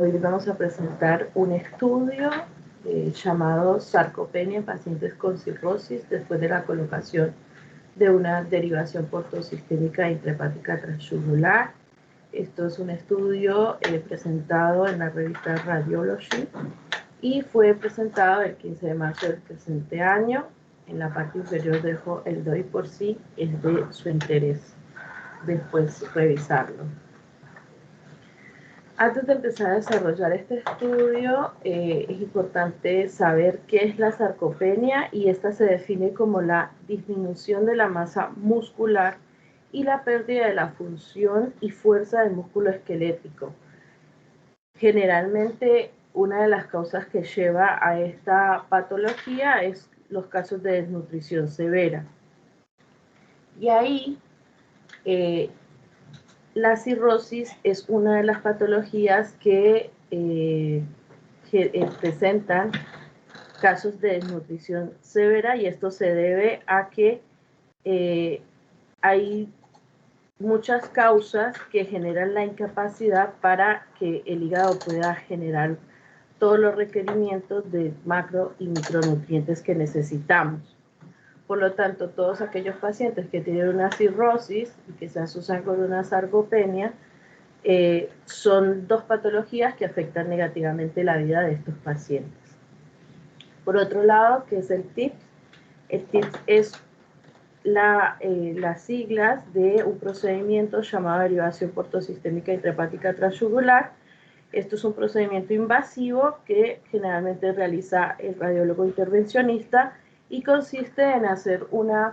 Hoy vamos a presentar un estudio llamado sarcopenia en pacientes con cirrosis después de la colocación de una derivación portosistémica intrahepática transyugular. Esto es un estudio presentado en la revista Radiology y fue presentado el 15 de marzo del presente año. En la parte inferior dejo el DOI por si es de su interés después revisarlo. Antes de empezar a desarrollar este estudio, es importante saber qué es la sarcopenia, y esta se define como la disminución de la masa muscular y la pérdida de la función y fuerza del músculo esquelético. Generalmente, una de las causas que lleva a esta patología es los casos de desnutrición severa. Y ahí, la cirrosis es una de las patologías que presentan casos de desnutrición severa, y esto se debe a que hay muchas causas que generan la incapacidad para que el hígado pueda generar todos los requerimientos de macro y micronutrientes que necesitamos. Por lo tanto, todos aquellos pacientes que tienen una cirrosis y que se asocian con una sarcopenia son dos patologías que afectan negativamente la vida de estos pacientes. Por otro lado, ¿qué es el TIPS? El TIPS es las siglas de un procedimiento llamado derivación portosistémica intrahepática transyugular. Esto es un procedimiento invasivo que generalmente realiza el radiólogo intervencionista y consiste en hacer una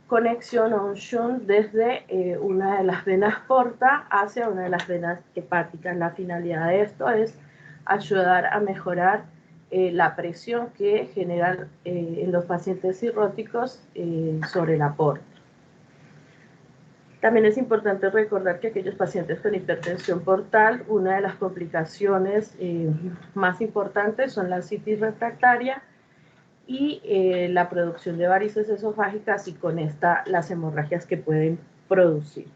conexión o un shunt desde una de las venas porta hacia una de las venas hepáticas. La finalidad de esto es ayudar a mejorar la presión que generan en los pacientes cirróticos sobre la porta. También es importante recordar que aquellos pacientes con hipertensión portal, una de las complicaciones más importantes son la citis refractaria y la producción de varices esofágicas, y con esta las hemorragias que pueden producir.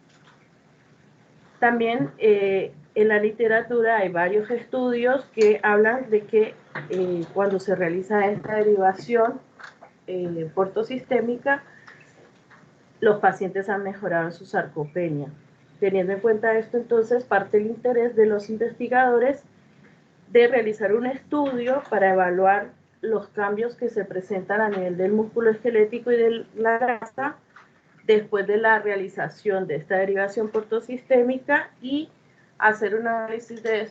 También en la literatura hay varios estudios que hablan de que cuando se realiza esta derivación portosistémica, los pacientes han mejorado en su sarcopenia. Teniendo en cuenta esto, entonces, parte el interés de los investigadores de realizar un estudio para evaluar los cambios que se presentan a nivel del músculo esquelético y de la grasa después de la realización de esta derivación portosistémica, y hacer un análisis de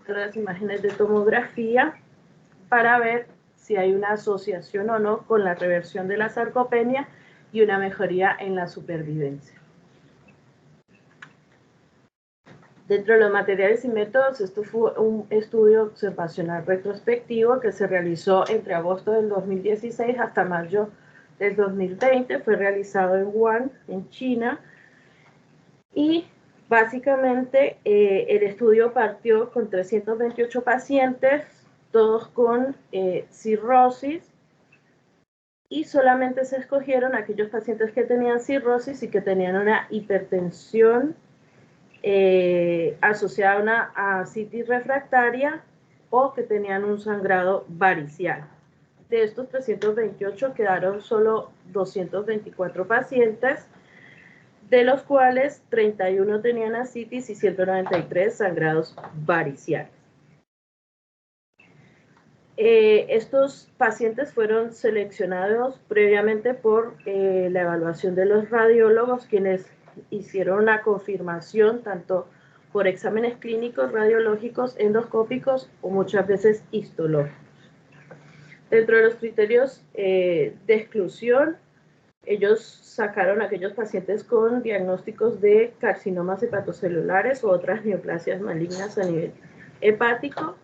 las imágenes de tomografía para ver si hay una asociación o no con la reversión de la sarcopenia y una mejoría en la supervivencia. Dentro de los materiales y métodos, esto fue un estudio observacional retrospectivo que se realizó entre agosto del 2016 hasta mayo del 2020. Fue realizado en Wuhan, en China, y básicamente el estudio partió con 328 pacientes, todos con cirrosis, y solamente se escogieron aquellos pacientes que tenían cirrosis y que tenían una hipertensión asociada a una ascitis refractaria o que tenían un sangrado varicial. De estos 328 quedaron solo 224 pacientes, de los cuales 31 tenían ascitis y 193 sangrados variciales. Estos pacientes fueron seleccionados previamente por la evaluación de los radiólogos, quienes hicieron una confirmación tanto por exámenes clínicos, radiológicos, endoscópicos o muchas veces histológicos. Dentro de los criterios de exclusión, ellos sacaron a aquellos pacientes con diagnósticos de carcinomas hepatocelulares u otras neoplasias malignas a nivel hepático,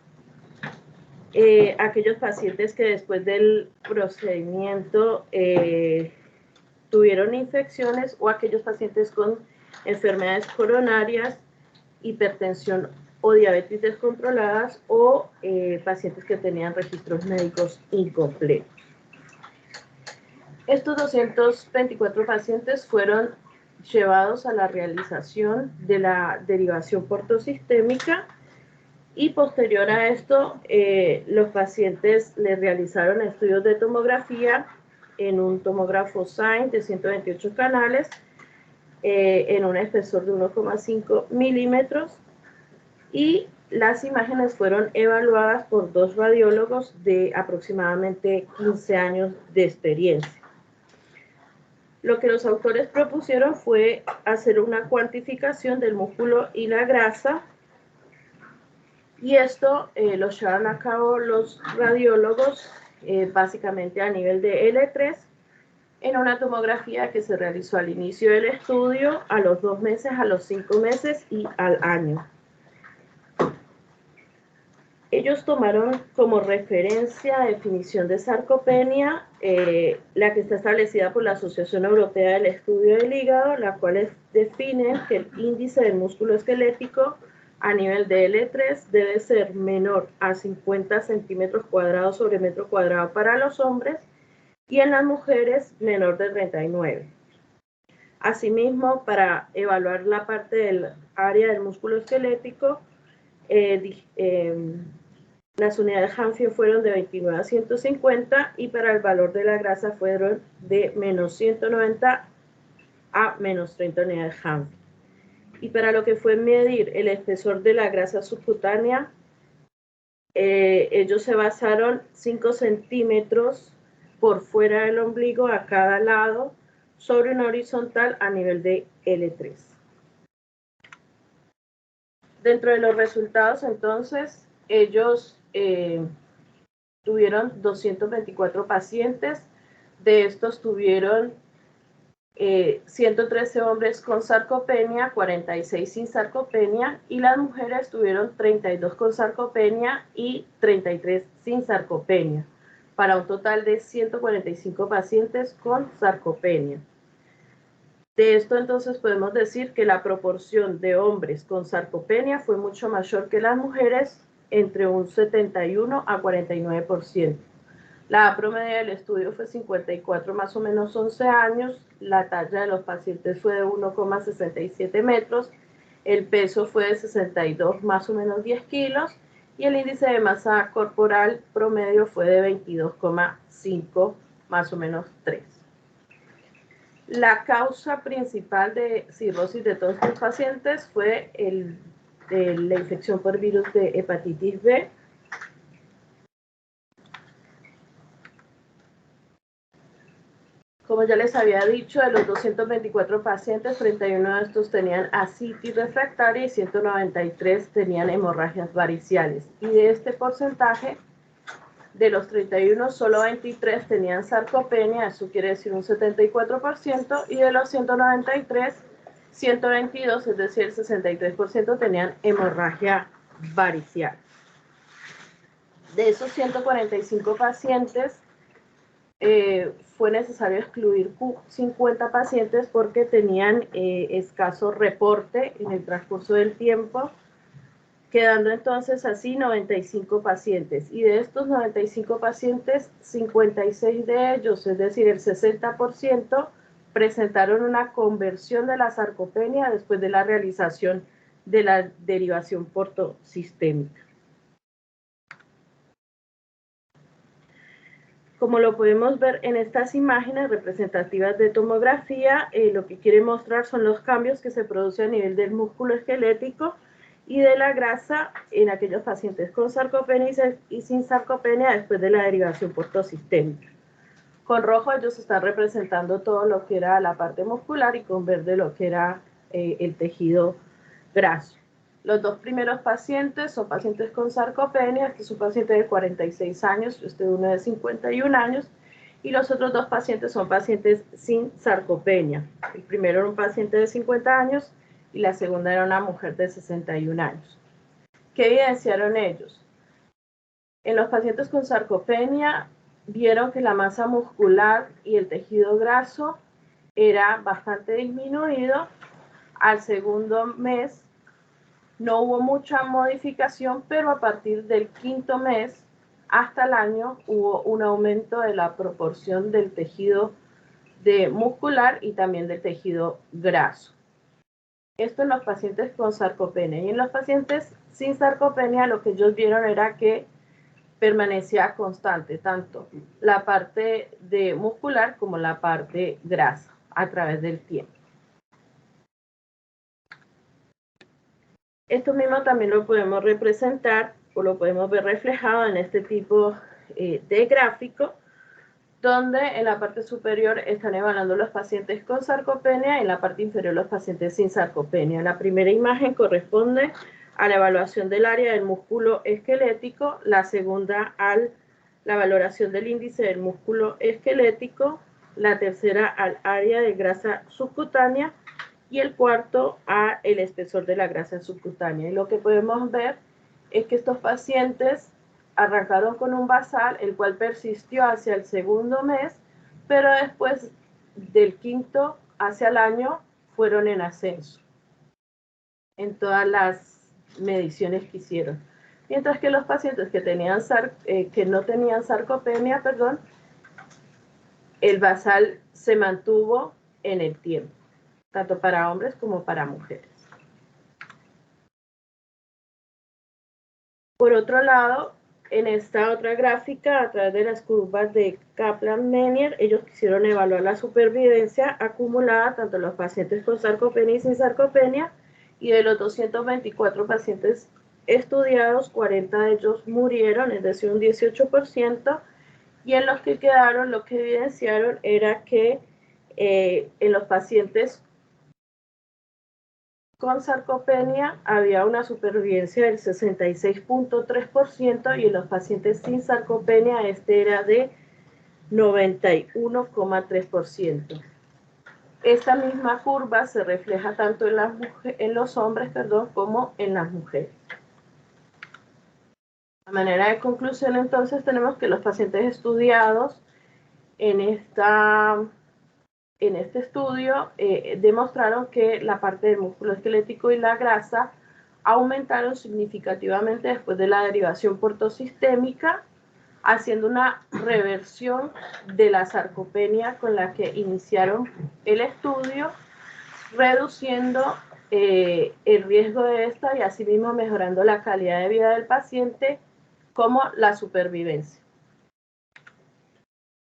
aquellos pacientes que después del procedimiento tuvieron infecciones, o aquellos pacientes con enfermedades coronarias, hipertensión o diabetes descontroladas, o pacientes que tenían registros médicos incompletos. Estos 224 pacientes fueron llevados a la realización de la derivación portosistémica, Y posterior a esto, los pacientes les realizaron estudios de tomografía en un tomógrafo Sain de 128 canales, en un espesor de 1,5 milímetros, y las imágenes fueron evaluadas por 2 radiólogos de aproximadamente 15 años de experiencia. Lo que los autores propusieron fue hacer una cuantificación del músculo y la grasa, y esto lo llevaron a cabo los radiólogos básicamente a nivel de L3 en una tomografía que se realizó al inicio del estudio, a los 2 meses, a los 5 meses y al año. Ellos tomaron como referencia definición de sarcopenia, la que está establecida por la Asociación Europea del Estudio del Hígado, la cual define que el índice del músculo esquelético a nivel de L3 debe ser menor a 50 centímetros cuadrados sobre metro cuadrado para los hombres y en las mujeres menor de 39. Asimismo, para evaluar la parte del área del músculo esquelético, las unidades Hanfield fueron de 29 a 150 y para el valor de la grasa fueron de menos 190 a menos 30 unidades Hanfield. Y para lo que fue medir el espesor de la grasa subcutánea, ellos se basaron 5 centímetros por fuera del ombligo a cada lado sobre una horizontal a nivel de L3. Dentro de los resultados, entonces, ellos tuvieron 224 pacientes, de estos tuvieron 113 hombres con sarcopenia, 46 sin sarcopenia, y las mujeres tuvieron 32 con sarcopenia y 33 sin sarcopenia, para un total de 145 pacientes con sarcopenia. De esto entonces podemos decir que la proporción de hombres con sarcopenia fue mucho mayor que las mujeres, entre un 71 a 49%. La edad promedio del estudio fue 54 más o menos 11 años, la talla de los pacientes fue de 1,67 metros, el peso fue de 62 más o menos 10 kilos y el índice de masa corporal promedio fue de 22,5 más o menos 3. La causa principal de cirrosis de todos estos pacientes fue la infección por virus de hepatitis B. Como ya les había dicho, de los 224 pacientes, 31 de estos tenían ascitis refractaria y 193 tenían hemorragias variciales. Y de este porcentaje, de los 31, solo 23 tenían sarcopenia, eso quiere decir un 74%, y de los 193, 122, es decir, el 63% tenían hemorragia varicial. De esos 145 pacientes, fue necesario excluir 50 pacientes porque tenían escaso reporte en el transcurso del tiempo, quedando entonces así 95 pacientes. Y de estos 95 pacientes, 56 de ellos, es decir, el 60%, presentaron una conversión de la sarcopenia después de la realización de la derivación portosistémica. Como lo podemos ver en estas imágenes representativas de tomografía, lo que quiere mostrar son los cambios que se producen a nivel del músculo esquelético y de la grasa en aquellos pacientes con sarcopenia y sin sarcopenia después de la derivación portosistémica. Con rojo ellos están representando todo lo que era la parte muscular y con verde lo que era el tejido graso. Los dos primeros pacientes son pacientes con sarcopenia, este es un paciente de 46 años, este uno de 51 años, y los otros dos pacientes son pacientes sin sarcopenia. El primero era un paciente de 50 años y la segunda era una mujer de 61 años. ¿Qué evidenciaron ellos? En los pacientes con sarcopenia vieron que la masa muscular y el tejido graso era bastante disminuido. Al segundo mes no hubo mucha modificación, pero a partir del quinto mes hasta el año hubo un aumento de la proporción del tejido muscular y también del tejido graso. Esto en los pacientes con sarcopenia. Y en los pacientes sin sarcopenia, lo que ellos vieron era que permanecía constante, tanto la parte de muscular como la parte grasa a través del tiempo. Esto mismo también lo podemos representar o lo podemos ver reflejado en este tipo de gráfico, donde en la parte superior están evaluando los pacientes con sarcopenia y en la parte inferior los pacientes sin sarcopenia. La primera imagen corresponde a la evaluación del área del músculo esquelético, la segunda a la valoración del índice del músculo esquelético, la tercera al área de grasa subcutánea y el cuarto a el espesor de la grasa subcutánea. Y lo que podemos ver es que estos pacientes arrancaron con un basal, el cual persistió hacia el segundo mes, pero después del quinto hacia el año fueron en ascenso en todas las mediciones que hicieron. Mientras que los pacientes que no tenían sarcopenia, el basal se mantuvo en el tiempo, tanto para hombres como para mujeres. Por otro lado, en esta otra gráfica, a través de las curvas de Kaplan-Meier, ellos quisieron evaluar la supervivencia acumulada tanto en los pacientes con sarcopenia y sin sarcopenia, y de los 224 pacientes estudiados, 40 de ellos murieron, es decir, un 18%, y en los que quedaron, lo que evidenciaron era que en los pacientes con sarcopenia había una supervivencia del 66.3% y en los pacientes sin sarcopenia este era de 91.3%. Esta misma curva se refleja tanto en los hombres como en las mujeres. A manera de conclusión, entonces, tenemos que los pacientes estudiados en este estudio demostraron que la parte del músculo esquelético y la grasa aumentaron significativamente después de la derivación portosistémica, haciendo una reversión de la sarcopenia con la que iniciaron el estudio, reduciendo el riesgo de esta y asimismo mejorando la calidad de vida del paciente como la supervivencia.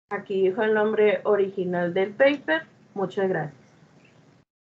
Aquí dijo el nombre original del paper. Muchas gracias.